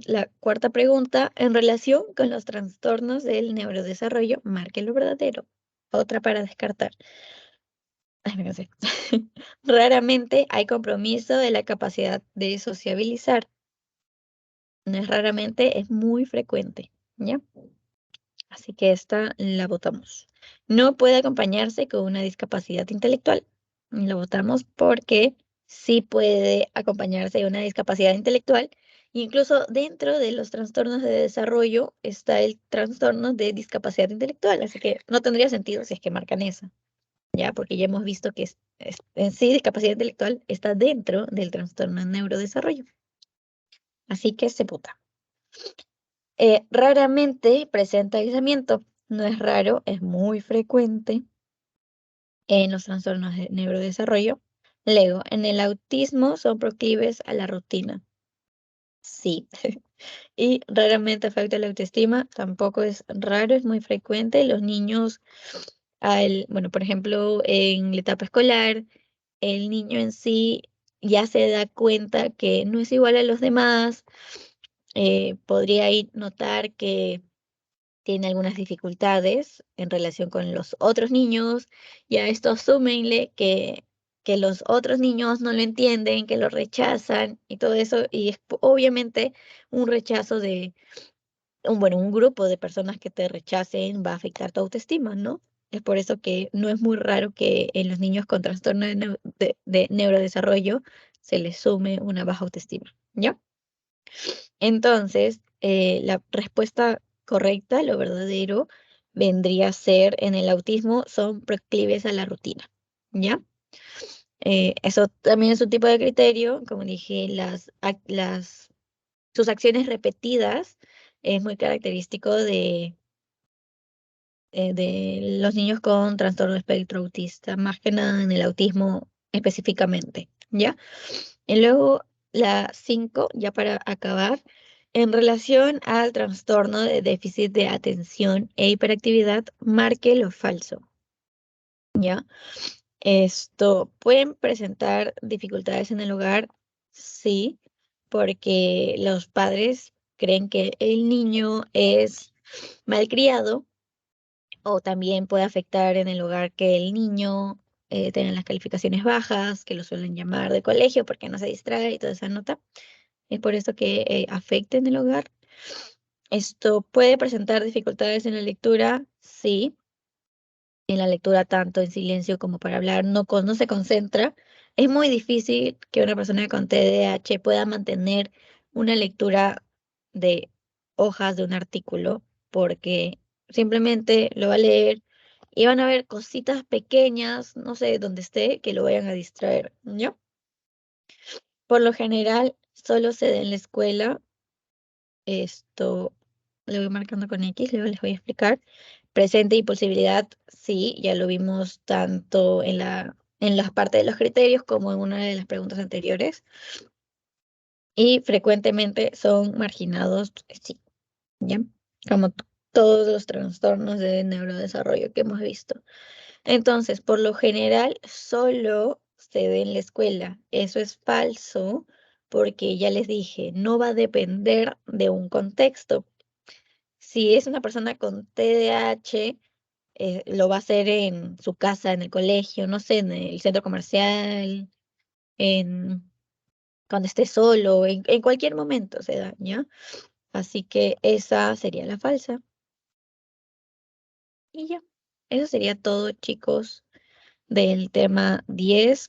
la cuarta pregunta. En relación con los trastornos del neurodesarrollo, marque lo verdadero. Otra para descartar. Ay, me cansé. Raramente hay compromiso de la capacidad de sociabilizar. No es raramente, es muy frecuente, ¿ya? Así que esta la votamos. No puede acompañarse con una discapacidad intelectual. La votamos porque sí puede acompañarse de una discapacidad intelectual. Incluso dentro de los trastornos de desarrollo está el trastorno de discapacidad intelectual. Así que no tendría sentido si es que marcan esa, ¿ya? Porque ya hemos visto que en sí discapacidad intelectual está dentro del trastorno de neurodesarrollo. Así que se vota. Raramente presenta aislamiento. No es raro, es muy frecuente en los trastornos de neurodesarrollo. Luego, en el autismo son proclives a la rutina. Sí. Y raramente afecta la autoestima. Tampoco es raro, es muy frecuente. Los niños, bueno, por ejemplo, en la etapa escolar, el niño en sí ya se da cuenta que no es igual a los demás. Podría ahí notar que tiene algunas dificultades en relación con los otros niños, y a esto súmenle que los otros niños no lo entienden, que lo rechazan y todo eso, y es obviamente un rechazo bueno, un grupo de personas que te rechacen va a afectar tu autoestima, ¿no? Es por eso que no es muy raro que en los niños con trastorno de neurodesarrollo se les sume una baja autoestima, ¿ya? Entonces, la respuesta correcta, lo verdadero, vendría a ser en el autismo, son proclives a la rutina, ¿ya? Eso también es un tipo de criterio, como dije, sus acciones repetidas es muy característico de los niños con trastorno de espectro autista, más que nada en el autismo específicamente, ¿ya? Y luego la 5, ya para acabar, en relación al trastorno de déficit de atención e hiperactividad, marque lo falso, ¿ya? Esto, ¿pueden presentar dificultades en el hogar? Sí, porque los padres creen que el niño es malcriado, o también puede afectar en el hogar que el niño tener las calificaciones bajas, que lo suelen llamar de colegio porque no se distrae y toda esa nota. Es por eso que afecta en el hogar. Esto puede presentar dificultades en la lectura, sí. En la lectura tanto en silencio como para hablar, no se concentra. Es muy difícil que una persona con TDAH pueda mantener una lectura de hojas de un artículo porque simplemente lo va a leer y van a ver cositas pequeñas, no sé dónde esté, que lo vayan a distraer, ¿ya? Por lo general, solo se da en la escuela. Esto lo voy marcando con X, luego les voy a explicar. Presente y posibilidad, sí, ya lo vimos tanto en las partes de los criterios como en una de las preguntas anteriores. Y frecuentemente son marginados, sí, ¿ya? Como todos los trastornos de neurodesarrollo que hemos visto. Entonces, por lo general, solo se ve en la escuela. Eso es falso porque ya les dije, no va a depender de un contexto. Si es una persona con TDAH, lo va a hacer en su casa, en el colegio, no sé, en el centro comercial, en cuando esté solo, en cualquier momento se da, ¿ya? Así que esa sería la falsa. Y ya, eso sería todo, chicos, del tema 10.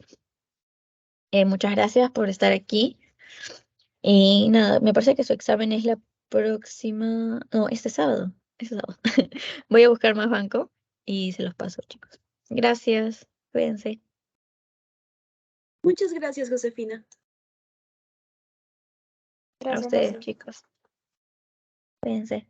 Muchas gracias por estar aquí. Y nada, me parece que su examen es la próxima, no, este sábado, este sábado. Voy a buscar más banco y se los paso, chicos. Gracias, cuídense.
Muchas gracias, Josefina.
A
Gracias,
ustedes,
José.
chicos. Cuídense.